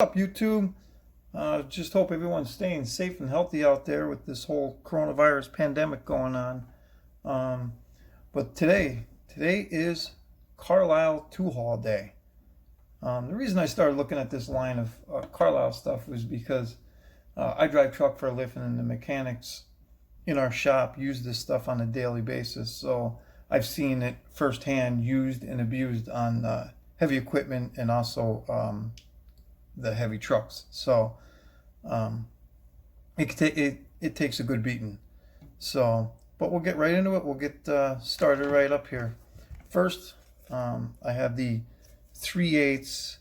Up YouTube? Just hope everyone's staying safe and healthy out there with this whole coronavirus pandemic going on. But today is Carlyle 2-haul day. The reason I started looking at this line of Carlyle stuff was because I drive truck for a living, and the mechanics in our shop use this stuff on a daily basis. So I've seen it firsthand used and abused on heavy equipment and also the heavy trucks. So it takes a good beating. So, but we'll get right into it. We'll get started right up here. First, I have the 3/8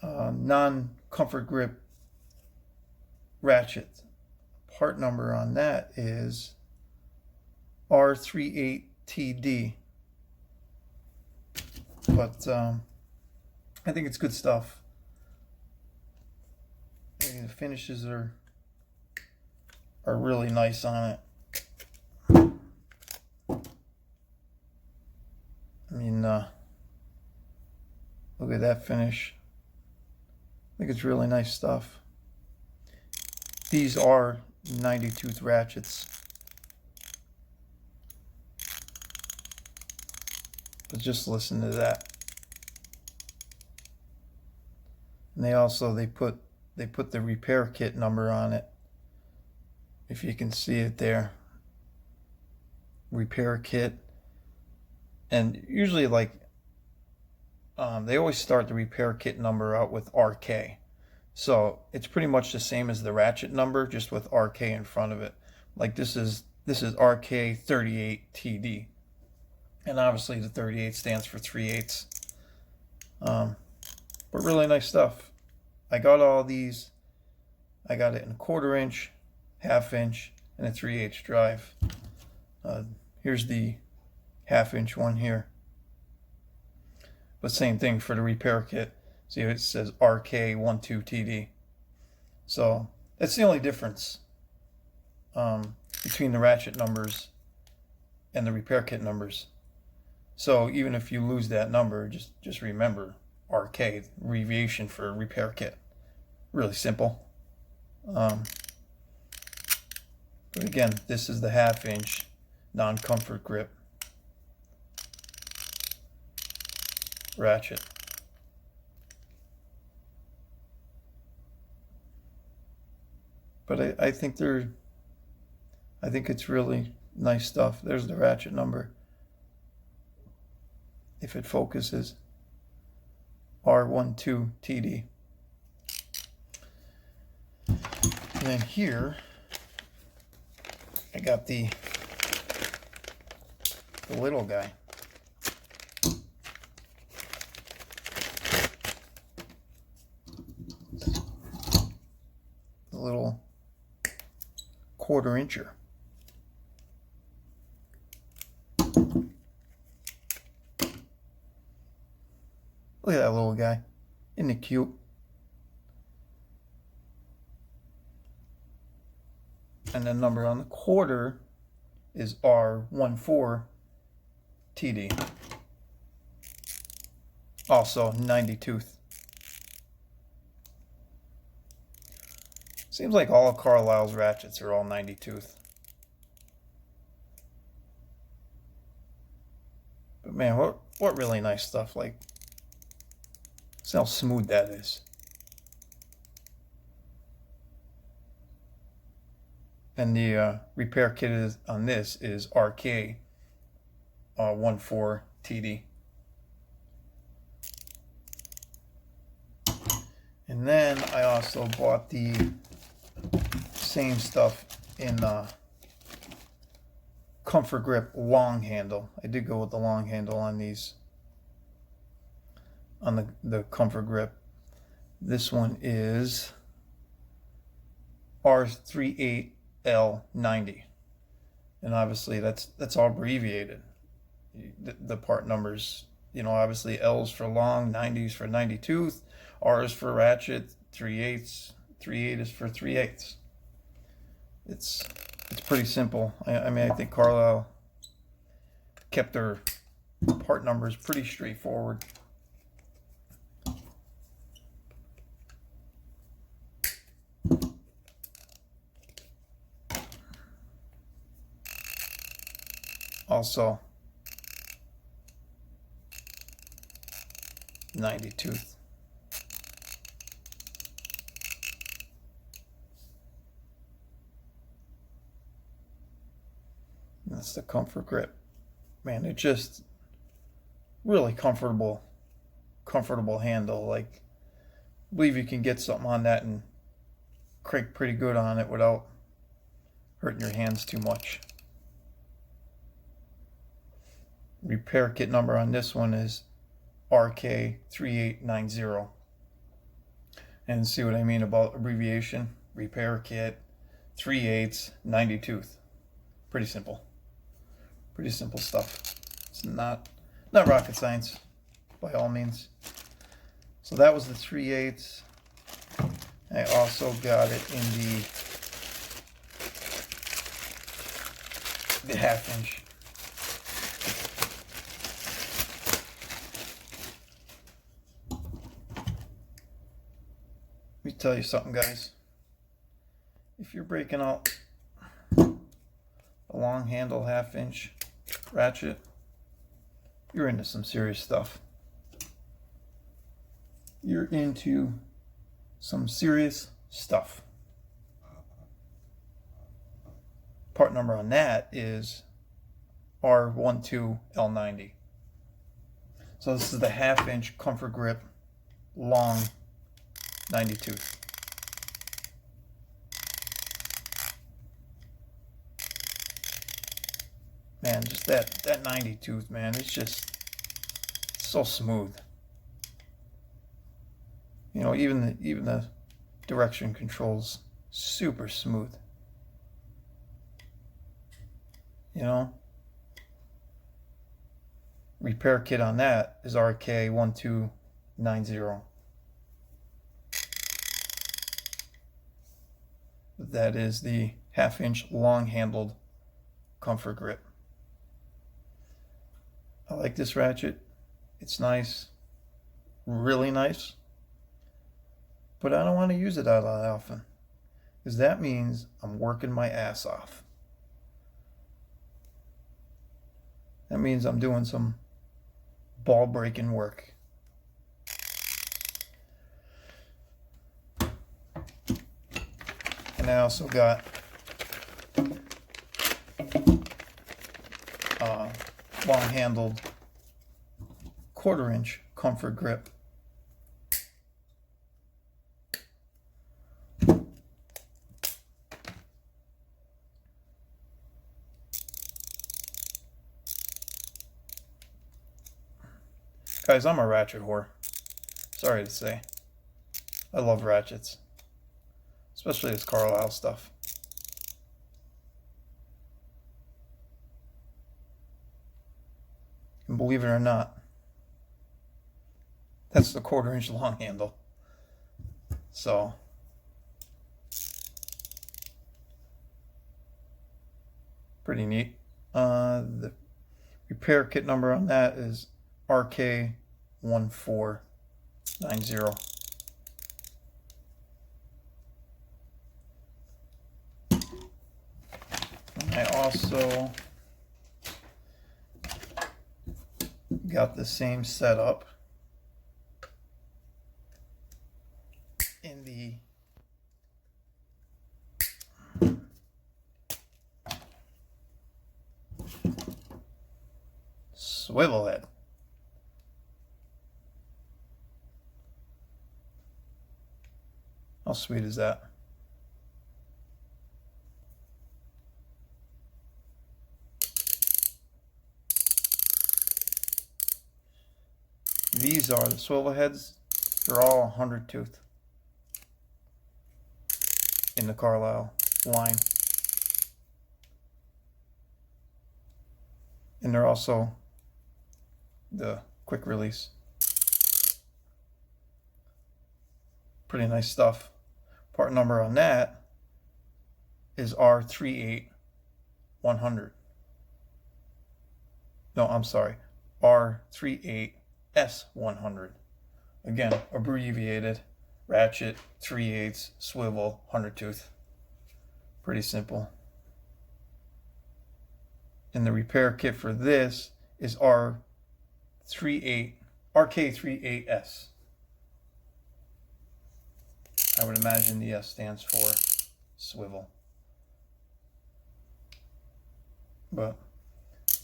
non-comfort grip ratchet. Part number on that is R38TD. But I think it's good stuff. The finishes are really nice on it. I mean, look at that finish. I think it's really nice stuff. These are 90-tooth ratchets. But just listen to that. And they put the repair kit number on it, if you can see it there. Repair kit. And usually, like, they always start the repair kit number out with RK. So it's pretty much the same as the ratchet number, just with RK in front of it. Like this is RK38TD. And obviously the 38 stands for 3/8. But really nice stuff. I got all these. I got it in 1/4 inch, 1/2 inch, and a 3/8 drive. Here's the 1/2 inch one here. But same thing for the repair kit. See, it says RK12TD. So that's the only difference between the ratchet numbers and the repair kit numbers. So even if you lose that number, just remember RK, abbreviation for repair kit. Really simple. But again, this is the 1/2 inch non-comfort grip ratchet. But I think it's really nice stuff. There's the ratchet number, if it focuses. R12TD. And then here I got the little guy. The little 1/4 incher. Look at that little guy. Isn't it cute? And the number on the 1/4 is R14TD. Also 90-tooth. Seems like all of Carlyle's ratchets are all 90-tooth. But man, what really nice stuff. Like, see how smooth that is. And the repair kit on this is RK14TD. And then I also bought the same stuff in comfort grip long handle. I did go with the long handle on these, on the comfort grip. This one is R38L90, and obviously that's all abbreviated. The part numbers, obviously L's for long, 90's for 90-tooth, R is for ratchet, 3/8, 3/8 is for 3/8. It's pretty simple. I mean, I think Carlyle kept their part numbers pretty straightforward. Also 90 tooth. That's the comfort grip. Man, it just really comfortable handle. Like, I believe you can get something on that and crank pretty good on it without hurting your hands too much. Repair kit number on this one is RK3890. And see what I mean about abbreviation? Repair kit 3/8 90 tooth. Pretty simple. Pretty simple stuff. It's not rocket science by all means. So that was the 3/8. I also got it in the 1/2 inch. Let me tell you something, guys. If you're breaking out a long handle 1/2 inch ratchet, you're into some serious stuff. You're into some serious stuff. Part number on that is R12L90. So this is the 1/2 inch comfort grip long 90 tooth. Man, just that 90 tooth, man, it's just so smooth. You know, even the direction controls super smooth. You know, repair kit on that is RK1290. That is the 1/2 inch long handled comfort grip. I like this ratchet. It's nice, really nice, but I don't want to use it all that often, because that means I'm working my ass off. That means I'm doing some ball breaking work. And I also got long handled 1/4 inch comfort grip. Guys, I'm a ratchet whore. Sorry to say. I love ratchets. Especially this Carlyle stuff. And believe it or not, that's the 1/4 inch long handle. So, pretty neat. The repair kit number on that is RK1490. And I also got the same setup in the swivel head. How sweet is that? These are the swivel heads. They're all 100 tooth in the Carlyle line. And they're also the quick release. Pretty nice stuff. Part number on that is R38100. No, I'm sorry. R38S100. Again, abbreviated. Ratchet, 3/8, swivel, 100 tooth. Pretty simple. And the repair kit for this is RK38S. I would imagine the S stands for swivel. But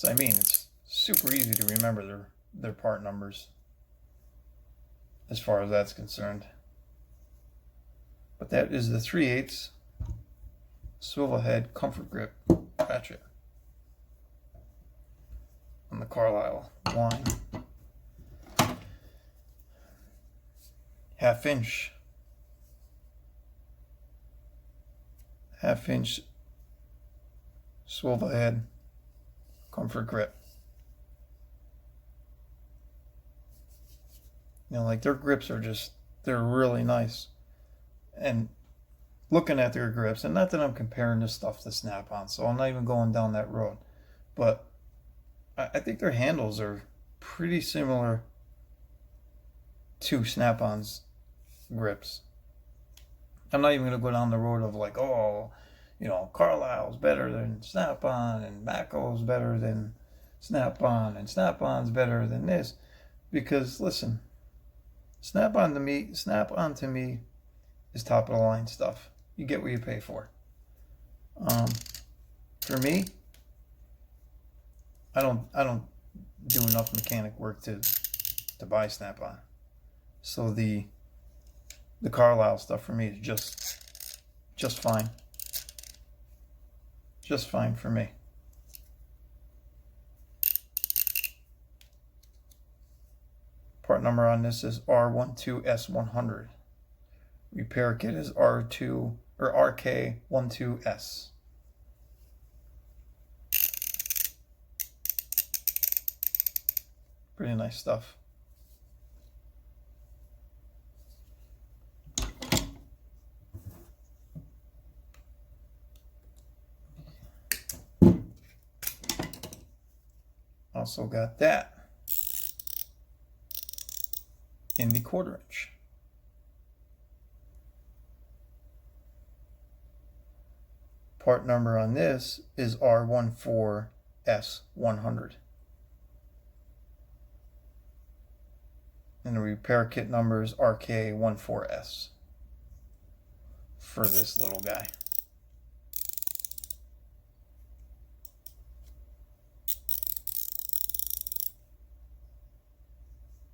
I mean, it's super easy to remember their part numbers as far as that's concerned. But that is the 3/8 swivel head comfort grip ratchet on the Carlyle line. Half-inch swivel head comfort grip. You know, like their grips are they're really nice. And looking at their grips, and not that I'm comparing this stuff to Snap-on, so I'm not even going down that road, but I think their handles are pretty similar to Snap-on's grips. I'm not even going to go down the road of like, oh, you know, Carlyle's better than Snap-on, and Maco's better than Snap-on, and Snap-on's better than this. Because, listen, Snap-on to me is top of the line stuff. You get what you pay for. For me, I don't do enough mechanic work to buy Snap-on. So the Carlyle stuff for me is just fine. Just fine for me. Part number on this is R12S100. Repair kit is RK12S. Pretty nice stuff. Also got that in the 1/4 inch. Part number on this is R14S100. And the repair kit number is RK14S for this little guy.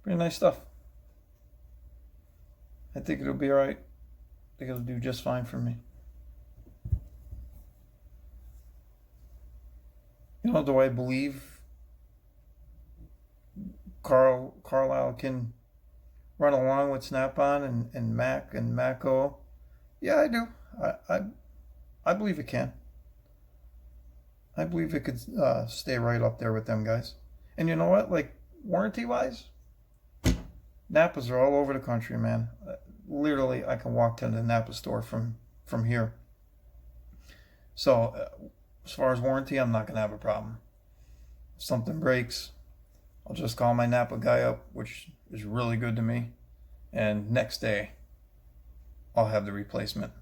Pretty nice stuff. I think it'll be alright. I think it'll do just fine for me. You know, do I believe Carlyle can run along with Snap-on and Mac and Maco? Yeah, I do. I believe it can. I believe it could stay right up there with them guys. And you know what? Like, warranty-wise, Napas are all over the country, man. Literally, I can walk to the Napa store from here. So, as far as warranty, I'm not going to have a problem. If something breaks, I'll just call my Napa guy up, which is really good to me. And next day, I'll have the replacement.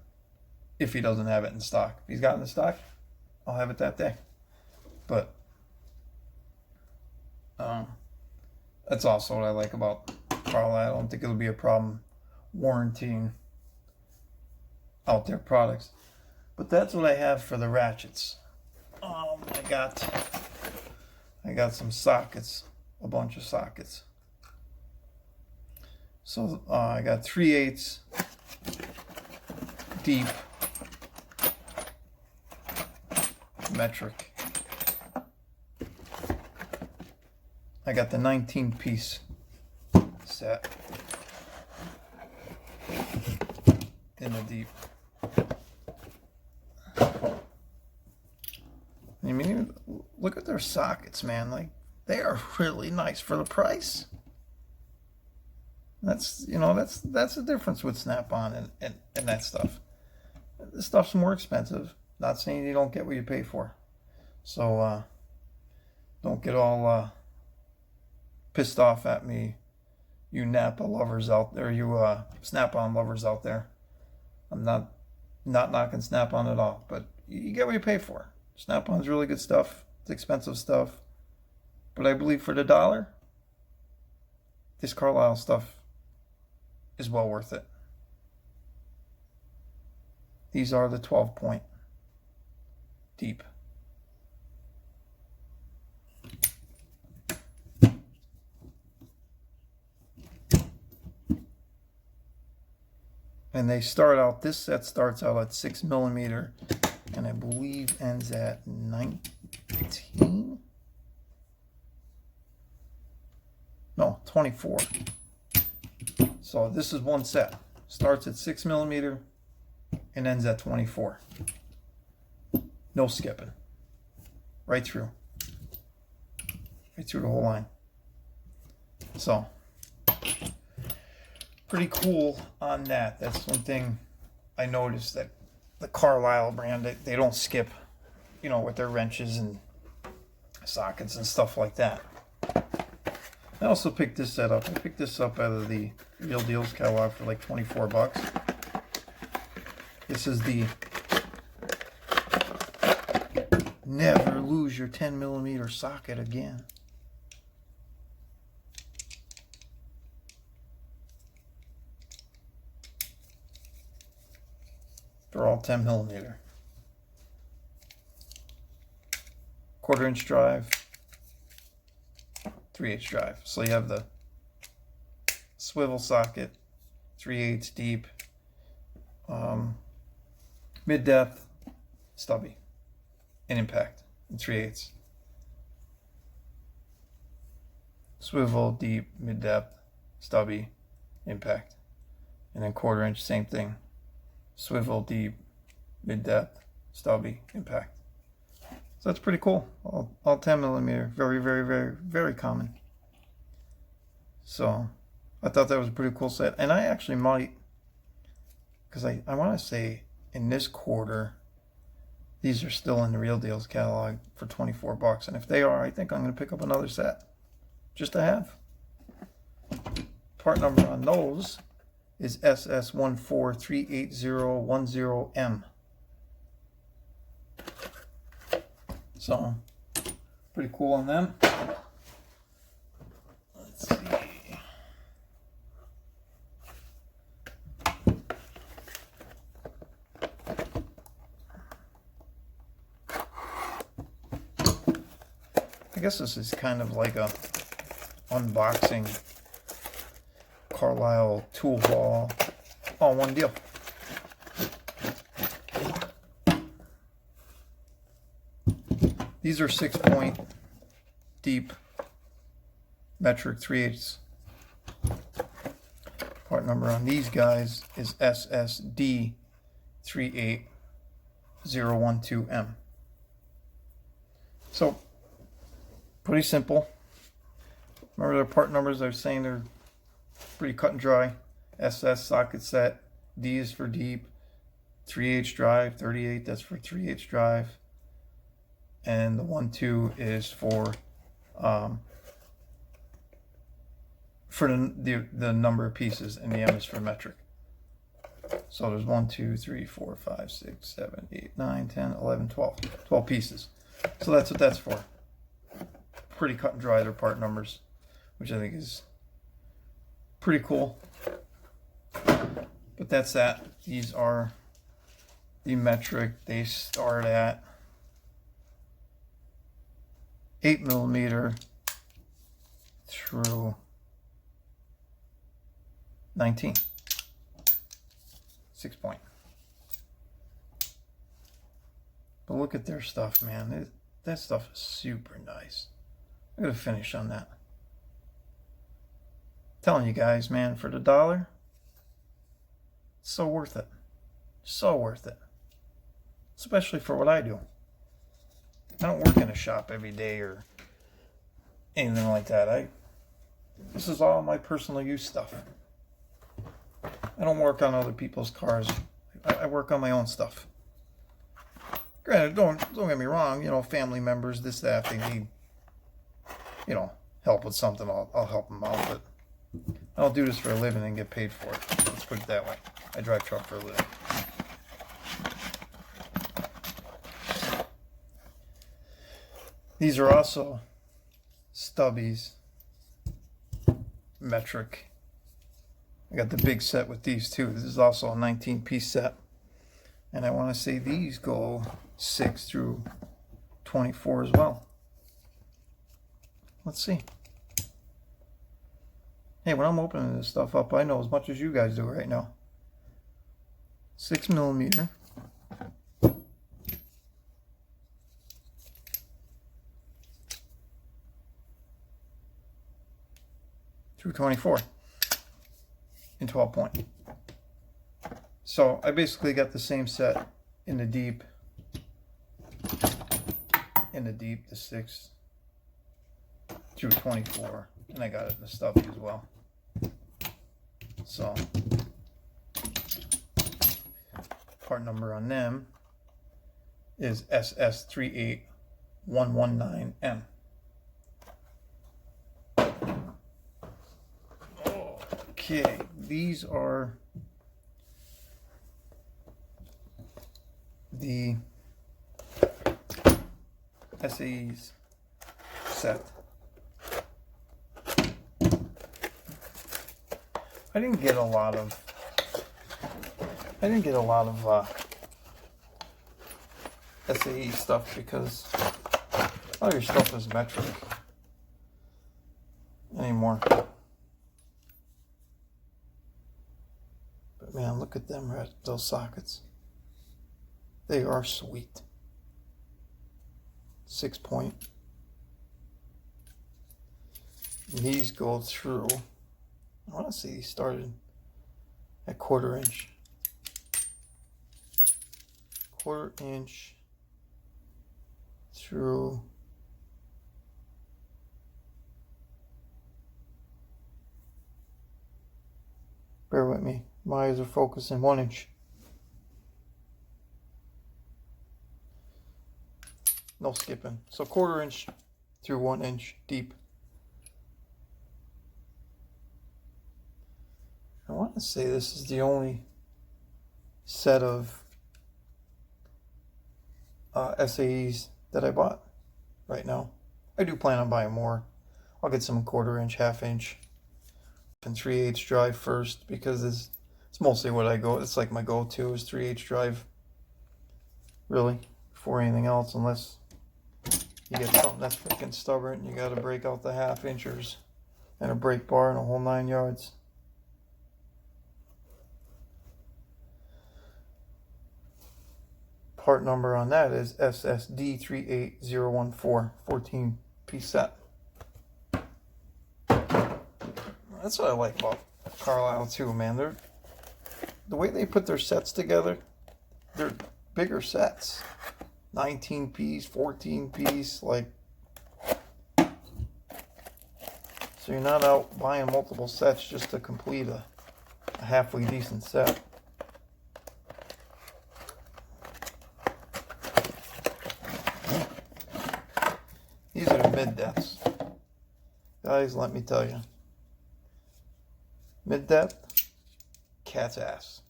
If he doesn't have it in stock. If he's got it in stock, I'll have it that day. But that's also what I like about Carlyle. I don't think it'll be a problem warranting out their products. But that's what I have for the ratchets. I got some sockets, a bunch of sockets. So I got 3/8 deep metric. I got the 19-piece set in the deep. I mean, look at their sockets, man. Like, they are really nice for the price. That's, you know, that's the difference with Snap-on and that stuff. This stuff's more expensive. Not saying you don't get what you pay for. So, don't get all pissed off at me, you Napa lovers out there, you Snap-on lovers out there. I'm not knocking Snap-on at all, but you get what you pay for. Snap-on's really good stuff. It's expensive stuff. But I believe for the dollar, this Carlyle stuff is well worth it. These are the 12-point deep. And they start out, this set starts out at 6mm, and I believe ends at 19? No, 24. So this is one set. Starts at 6mm and ends at 24. No skipping. Right through. Right through the whole line. So, pretty cool on that. That's one thing I noticed, that the Carlyle brand, they don't skip, you know, with their wrenches and sockets and stuff like that. I also picked this set up. I picked this up out of the Real Deals catalog for like 24 bucks. This is the never lose your 10mm socket again. They're all 10mm. 1/4" drive, 3/8 drive. So you have the swivel socket, 3/8 deep, mid-depth, stubby, and impact in 3/8. Swivel, deep, mid-depth, stubby, impact. And then 1/4", same thing. Swivel, deep, mid-depth, stubby, impact. So that's pretty cool. All 10mm. Very, very, very, very common. So I thought that was a pretty cool set. And I actually might, because I want to say in this quarter, these are still in the Real Deals catalog for 24 bucks. And if they are, I think I'm going to pick up another set just to have. Part number on those is SS1438010M. So, pretty cool on them. Let's see. I guess this is kind of like a unboxing Carlyle tool haul, all one deal. These are 6-point deep metric 3/8. Part number on these guys is SSD 38012M. So pretty simple. Remember their part numbers, I was saying they're pretty cut and dry. SS socket set, D is for deep, 3/8 drive, 38, that's for 3/8 drive. And the 1-2 is for the number of pieces, and the M is for metric. So there's 1, 2, 3, 4, 5, 6, 7, 8, 9, 10, 11, 12. 12 pieces. So that's what that's for. Pretty cut and dry, their part numbers, which I think is pretty cool. But that's that. These are the metric. They start at 8mm through 19. 6-point. But look at their stuff, man. That stuff is super nice. I'm gonna finish on that. Telling you guys, man, for the dollar, it's so worth it. So worth it. Especially for what I do. I don't work in a shop every day or anything like that. This is all my personal use stuff. I don't work on other people's cars. I work on my own stuff. Granted, don't get me wrong, you know, family members, this, that, they need, you know, help with something, I'll help them out, but I don't do this for a living and get paid for it. Let's put it that way. I drive truck for a living. These are also stubbies, metric. I got the big set with these too. This is also a 19-piece set. And I want to say these go 6 through 24 as well. Let's see. Hey, when I'm opening this stuff up, I know as much as you guys do right now. 6mm. Through 24 in 12-point. So I basically got the same set in the deep, the 6 through 24, and I got it in the stubby as well. So part number on them is SS38119M. Okay, these are the SAEs set. I didn't get a lot of SAE stuff because all your stuff is metric anymore. But man, look at them, those sockets. They are sweet. 6-point. These go through, I want to say these started at 1/4 inch. 1/4 inch through bear with me, my eyes are focusing 1 inch. No skipping. So 1/4 inch through 1 inch deep. I want to say this is the only set of SAEs that I bought right now. I do plan on buying more. I'll get some 1/4 inch, 1/2 inch, and 3/8 drive first because it's mostly what I go. It's like my go-to is 3/8 drive. Really, before anything else, unless you get something that's freaking stubborn and you got to break out the 1/2 inchers and a brake bar and a whole 9 yards. Part number on that is SSD38014, 14-piece set. That's what I like about Carlyle too, man. The way they put their sets together, they're bigger sets. 19-piece, 14-piece, like, so you're not out buying multiple sets just to complete a halfway decent set. These are the mid-depths. Guys, let me tell you. Mid-depth, cat's ass.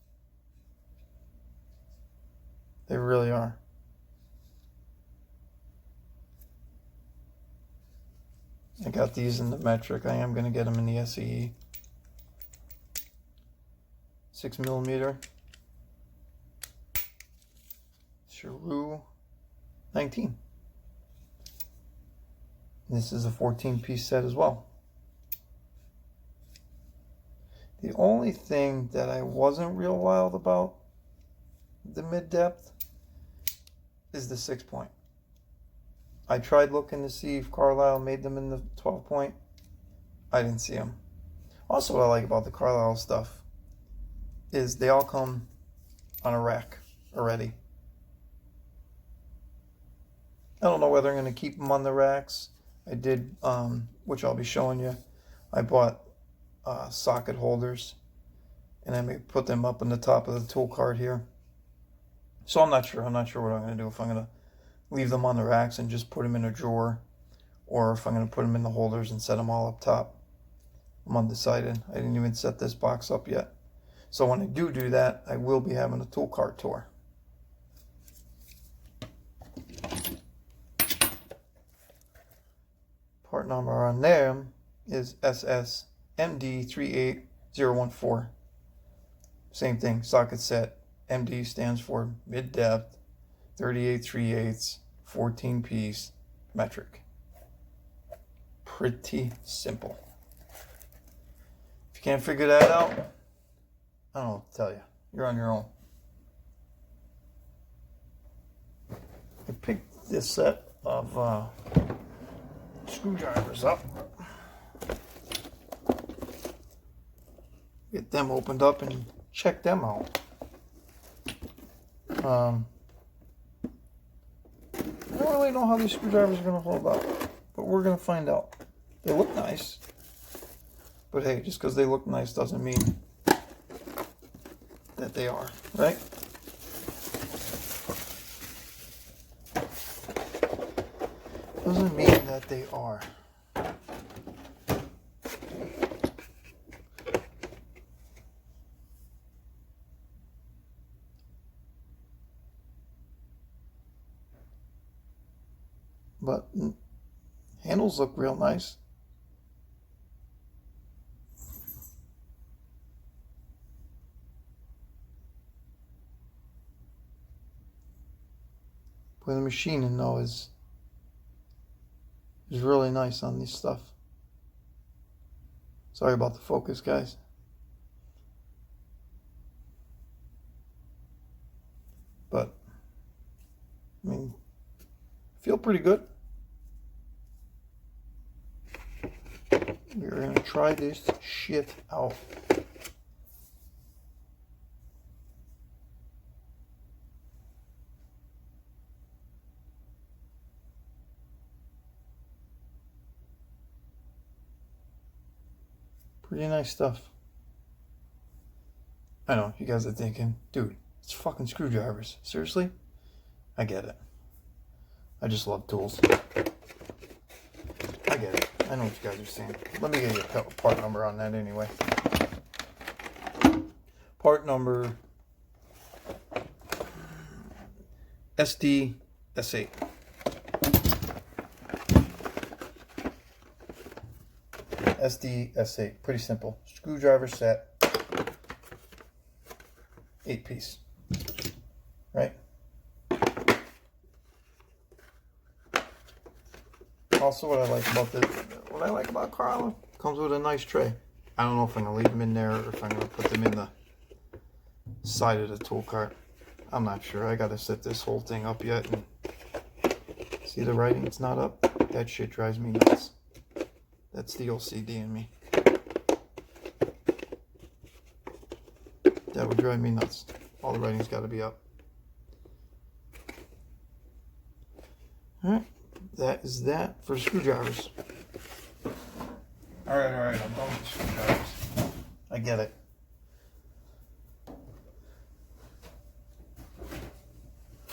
They really are. I got these in the metric. I am going to get them in the SAE. 6mm. Shrew 19. This is a 14-piece set as well. The only thing that I wasn't real wild about the mid-depth is the 6-point. I tried looking to see if Carlyle made them in the 12-point. I didn't see them. Also, what I like about the Carlyle stuff is they all come on a rack already. I don't know whether I'm going to keep them on the racks. I did, which I'll be showing you. I bought socket holders, and I may put them up on the top of the tool cart here. So I'm not sure. I'm not sure what I'm going to do. If I'm going to leave them on the racks and just put them in a drawer, or if I'm going to put them in the holders and set them all up top. I'm undecided. I didn't even set this box up yet. So when I do that, I will be having a tool cart tour. Part number on them is SSMD38014. Same thing, socket set. MD stands for mid depth, 38 3/8, 14 piece metric. Pretty simple. If you can't figure that out, I don't know what to tell you. You're on your own. I picked this set of screwdrivers up. Get them opened up and check them out. I don't really know how these screwdrivers are going to hold up, but we're going to find out. They look nice, but hey, just because they look nice doesn't mean that they are, right? Doesn't mean that they are. But handles look real nice. Boy, the machining though is really nice on this stuff. Sorry about the focus, guys. But I mean, feel pretty good. We're gonna try this shit out. Pretty nice stuff. I know, you guys are thinking, dude, it's fucking screwdrivers. Seriously? I get it. I just love tools. I get it. I know what you guys are saying. Let me get you a part number on that anyway. Part number SDS8. SDS8. Pretty simple. Screwdriver set. 8-piece. Right? Also, what I like about Carlyle, comes with a nice tray. I don't know if I'm gonna leave them in there or if I'm gonna put them in the side of the tool cart. I'm not sure. I gotta set this whole thing up yet and see the writing. It's not up. That shit drives me nuts. That's the OCD in me. That would drive me nuts. All the writing's got to be up. All right. That is that for screwdrivers. All right, I'm done with the screwdrivers. I get it.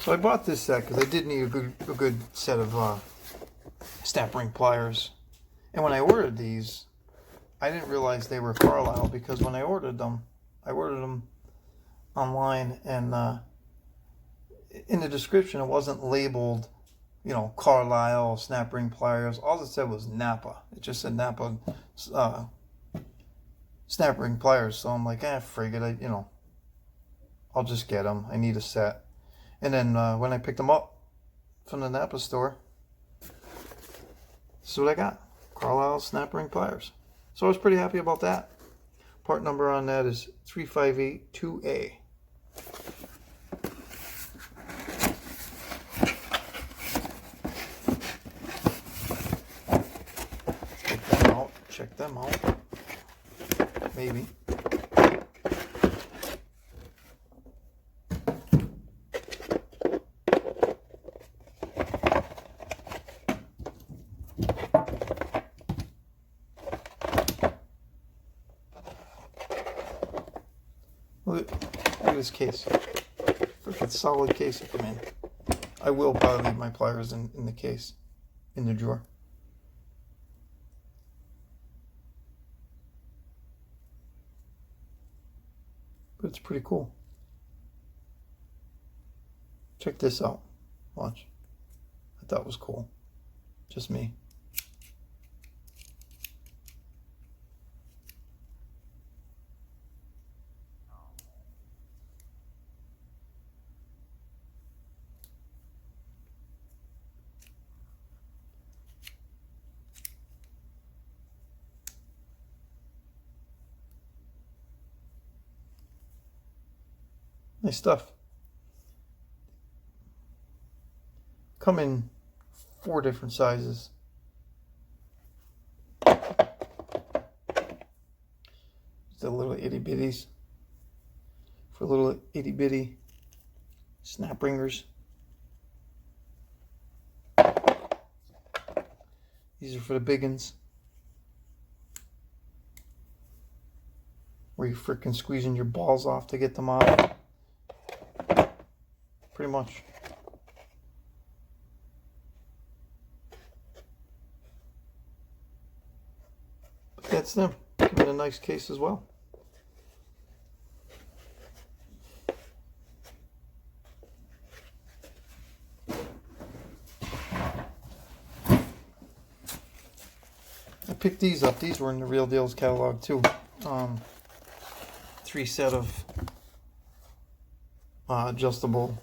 So I bought this set because I did need a good set of snap ring pliers. And when I ordered these, I didn't realize they were Carlyle because when I ordered them online, and in the description it wasn't labeled, you know, Carlyle snap ring pliers. All it said was Napa. It just said Napa snap ring pliers. So I'm like, frig it, I'll just get them. I need a set. And then when I picked them up from the Napa store, this is what I got. Carlyle snap ring pliers. So I was pretty happy about that. Part number on that is 3582A. Check them out. Maybe. Look at this case. Freaking solid case it came in. I will probably leave my pliers in the case, in the drawer. But it's pretty cool. Check this out. Watch. I thought it was cool. Just me. Nice stuff. Come in 4 different sizes. The little itty bitties for little itty bitty snap ringers. These are for the big ones, where you're freaking squeezing your balls off to get them out. Pretty much. But that's them. Come in a nice case as well. I picked these up. These were in the Real Deals catalog too. 3 set of adjustable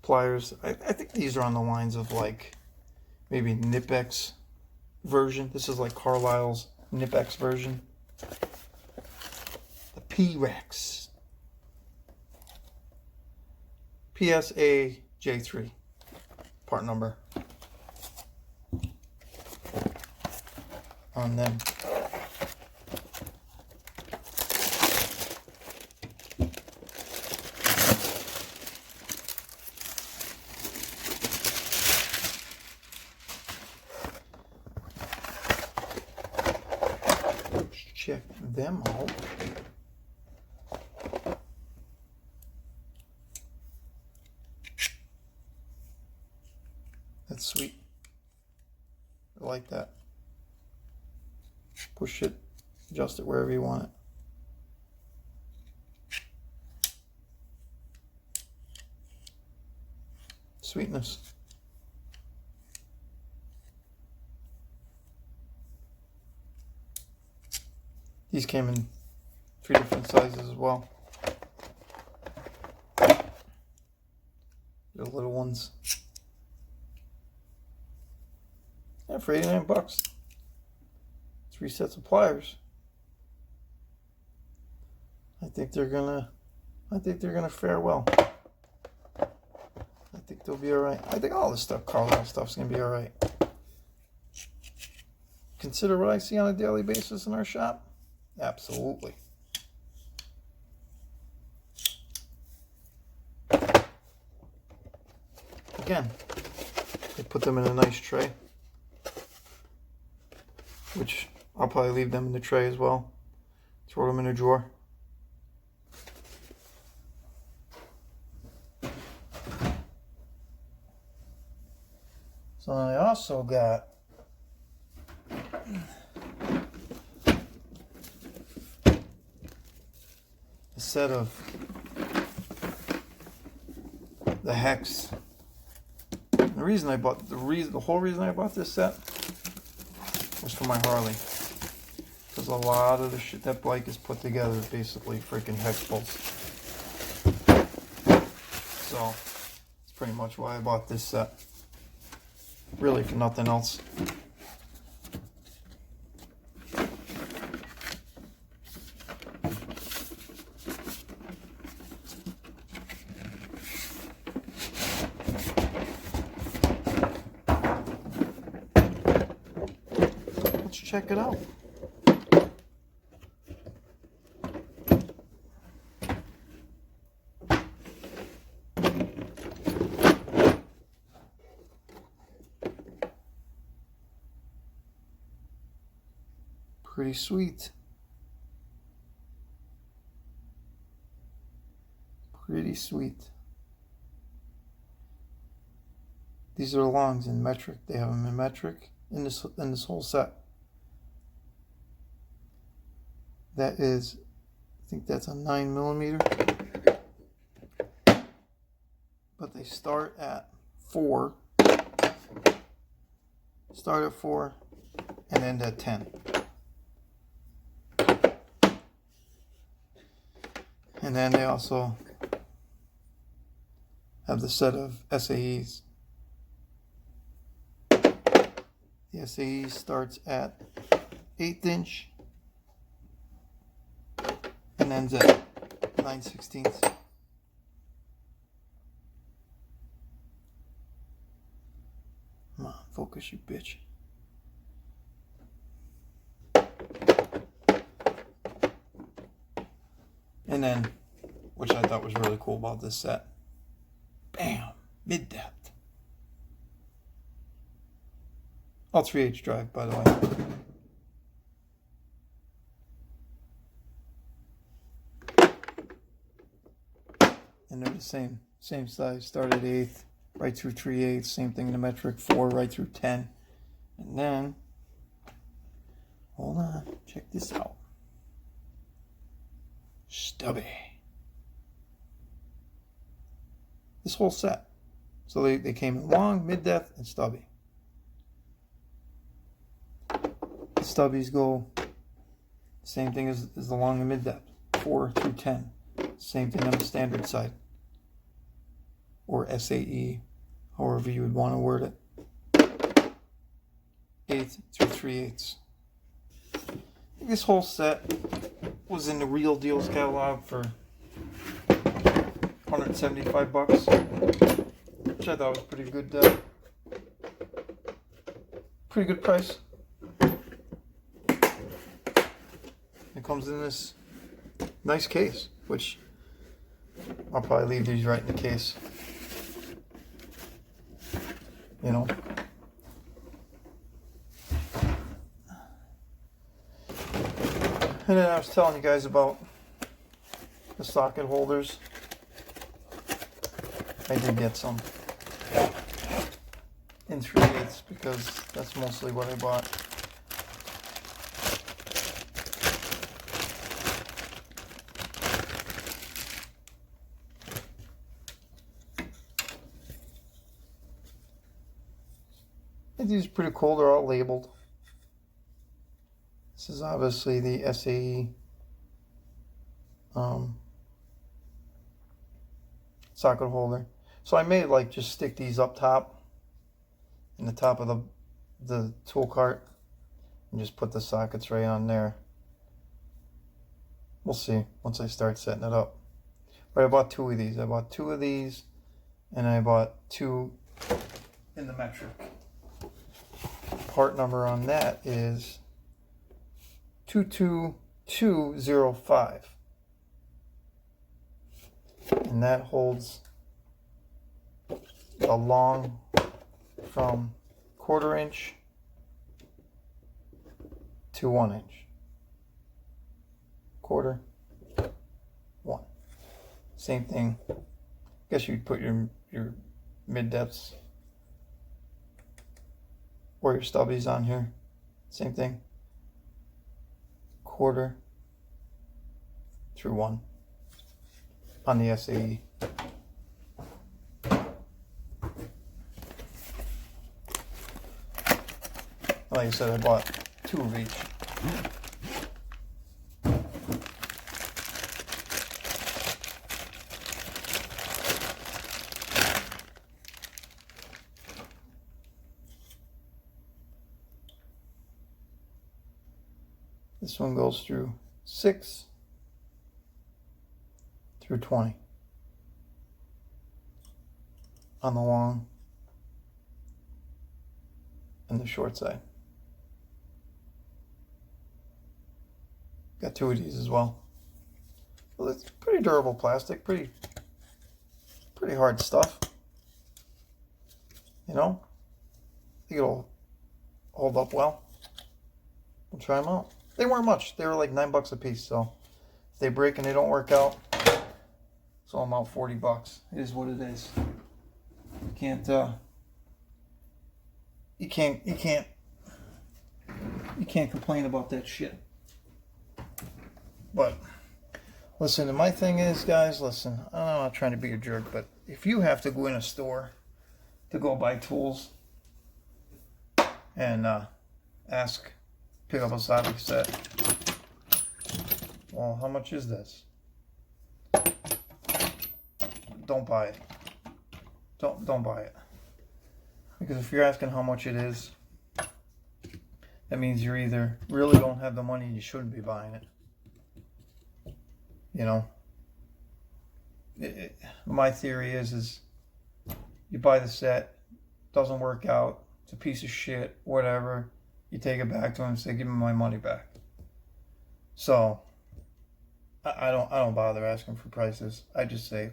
pliers. I think these are on the lines of like maybe Nip-X version. This is like Carlyle's Nip-X version. The P-Rex. PSA J3. Part number on them. Let's check them out. That's sweet. I like that. Push it, adjust it wherever you want it. Sweetness. These came in 3 different sizes as well. The little ones. Yeah, for $89. 3 sets of pliers. I think they're gonna fare well. I think they'll be alright. I think all this stuff, Carlyle stuff's gonna be alright. Consider what I see on a daily basis in our shop? Absolutely. Again, they put them in a nice tray, which I'll probably leave them in the tray as well. Throw them in a drawer. So I also got a set of the Hex. The whole reason I bought this set was for my Harley. Because a lot of the shit that Blake has put together is basically freaking hex bolts. So, that's pretty much why I bought this set. Really for nothing else. Let's check it out. Pretty sweet. Pretty sweet. These are the longs in metric. They have them in metric in this whole set. That is, I think that's a 9mm. But they start at 4. Start at 4 and end at 10. And then they also have the set of SAEs. The SAE starts at 1/8 inch and ends at 9/16. Focus, you bitch. And then, which I thought was really cool about this set, bam, mid-depth. All 3H drive, by the way. And they're the same size. Start at 1/8, right through 3/8. Same thing in the metric 4, right through 10. And then, hold on, check this out. Stubby. This whole set. So they came in long, mid-depth, and stubby. The stubbies go same thing as the long and mid-depth, 4 through 10. Same thing on the standard side, or SAE, however you would want to word it. 1/8 through 3/8. This whole set was in the Real Deals catalog for $175, which I thought was pretty good price. It comes in this nice case, which I'll probably leave these right in the case. You know. And then I was telling you guys about the socket holders. I did get some in 3/8 because that's mostly what I bought. And these are pretty cool. They're all labeled. This is obviously the SAE socket holder. So I may like just stick these up top in the top of the tool cart and just put the sockets right on there. We'll see once I start setting it up. But I bought 2 of these. I bought 2 of these, and I bought 2 in the metric. Part number on that is 22205. And that holds a long from 1/4 inch to 1 inch. 1/4, 1. Same thing. I guess you'd put your mid depths or your stubbies on here. Same thing. 1/4 through 1 on the SAE. Like I said, I bought 2 of each. This one goes through 6 through 20 on the long and the short side. Got 2 of these as well. Well, it's pretty durable plastic, pretty hard stuff. You know, I think it'll hold up well. We'll try them out. They weren't much. They were like $9 a piece. So if they break and they don't work out, so I'm out $40. It is what it is. You can't complain about that shit. But listen, and my thing is, guys, listen, I'm not trying to be a jerk, but if you have to go in a store to go buy tools and pick up a socket set, well, how much is this? Don't buy it. Don't buy it. Because if you're asking how much it is, that means you're either really don't have the money and you shouldn't be buying it. You know, my theory is you buy the set, doesn't work out, it's a piece of shit, whatever, you take it back to them and say, give me my money back. So I don't bother asking for prices. I just say,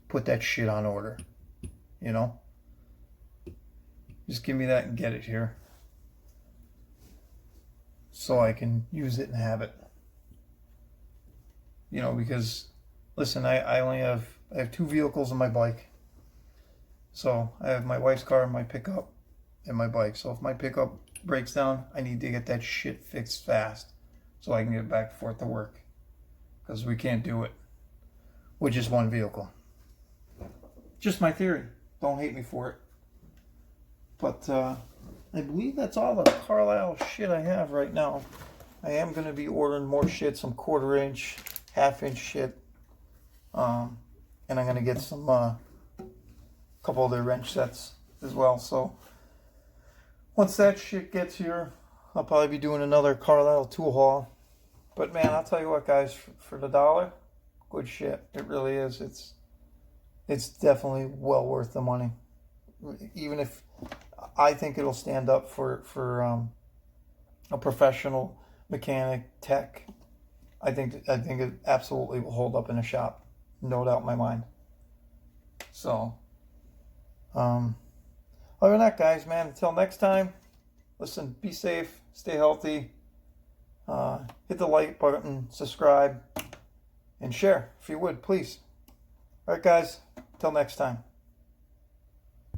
put that shit on order. You know? Just give me that and get it here. So I can use it and have it. You know, because listen, I have 2 vehicles on my bike. So I have my wife's car and my pickup and my bike. So if my pickup breaks down, I need to get that shit fixed fast so I can get back and forth to work. Because we can't do it with just one vehicle. Just my theory. Don't hate me for it. But I believe that's all the Carlyle shit I have right now. I am going to be ordering more shit, some 1/4 inch, 1/2 inch shit. And I'm going to get some couple of their wrench sets as well. So once that shit gets here, I'll probably be doing another Carlyle tool haul. But man, I'll tell you what, guys, for the dollar, good shit. It really is. It's definitely well worth the money. Even if I think it'll stand up for a professional mechanic, tech. I think it absolutely will hold up in a shop. No doubt in my mind. So, other than that, guys, man, until next time, listen, be safe, stay healthy, hit the like button, subscribe, and share if you would, please. All right, guys, until next time.